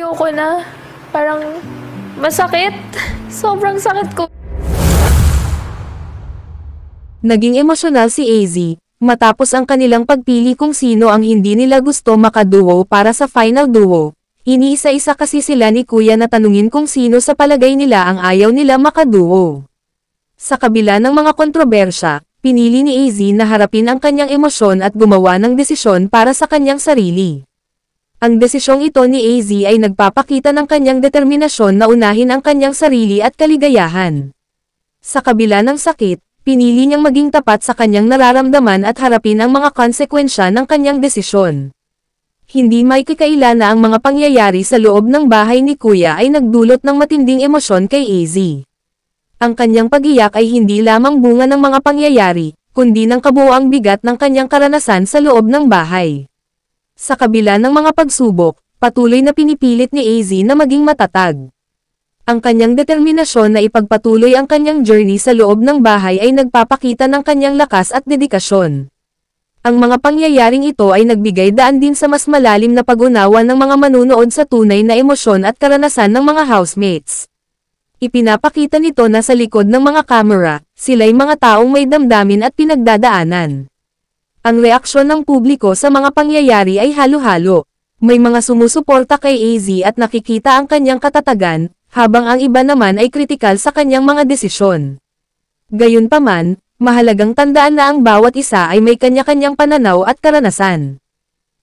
Ayoko na. Parang masakit. Sobrang sakit ko. Naging emosyonal si AZ, matapos ang kanilang pagpili kung sino ang hindi nila gusto makaduo para sa final duo. Iniisa-isa kasi sila ni Kuya na tanungin kung sino sa palagay nila ang ayaw nila makaduo. Sa kabila ng mga kontrobersya, pinili ni AZ na harapin ang kanyang emosyon at gumawa ng desisyon para sa kanyang sarili. Ang desisyong ito ni AZ ay nagpapakita ng kanyang determinasyon na unahin ang kanyang sarili at kaligayahan. Sa kabila ng sakit, pinili niyang maging tapat sa kanyang nararamdaman at harapin ang mga konsekwensya ng kanyang desisyon. Hindi may kakaila na ang mga pangyayari sa loob ng bahay ni Kuya ay nagdulot ng matinding emosyon kay AZ. Ang kanyang pag-iyak ay hindi lamang bunga ng mga pangyayari, kundi ng kabuuang bigat ng kanyang karanasan sa loob ng bahay. Sa kabila ng mga pagsubok, patuloy na pinipilit ni AZ na maging matatag. Ang kanyang determinasyon na ipagpatuloy ang kanyang journey sa loob ng bahay ay nagpapakita ng kanyang lakas at dedikasyon. Ang mga pangyayaring ito ay nagbigay daan din sa mas malalim na pag-unawa ng mga manunood sa tunay na emosyon at karanasan ng mga housemates. Ipinapakita nito na sa likod ng mga kamera, sila'y mga taong may damdamin at pinagdadaanan. Ang reaksyon ng publiko sa mga pangyayari ay halo-halo. May mga sumusuporta kay AZ at nakikita ang kanyang katatagan, habang ang iba naman ay kritikal sa kanyang mga desisyon. Gayunpaman, mahalagang tandaan na ang bawat isa ay may kanya-kanyang pananaw at karanasan.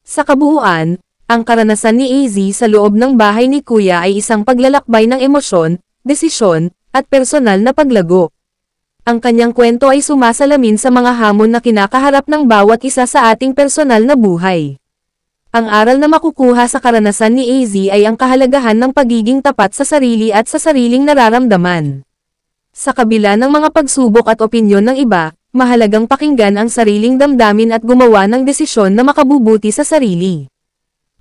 Sa kabuuan, ang karanasan ni AZ sa loob ng bahay ni Kuya ay isang paglalakbay ng emosyon, desisyon, at personal na paglago. Ang kanyang kwento ay sumasalamin sa mga hamon na kinakaharap ng bawat isa sa ating personal na buhay. Ang aral na makukuha sa karanasan ni AZ ay ang kahalagahan ng pagiging tapat sa sarili at sa sariling nararamdaman. Sa kabila ng mga pagsubok at opinyon ng iba, mahalagang pakinggan ang sariling damdamin at gumawa ng desisyon na makabubuti sa sarili.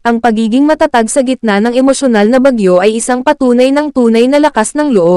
Ang pagiging matatag sa gitna ng emosyonal na bagyo ay isang patunay ng tunay na lakas ng loob.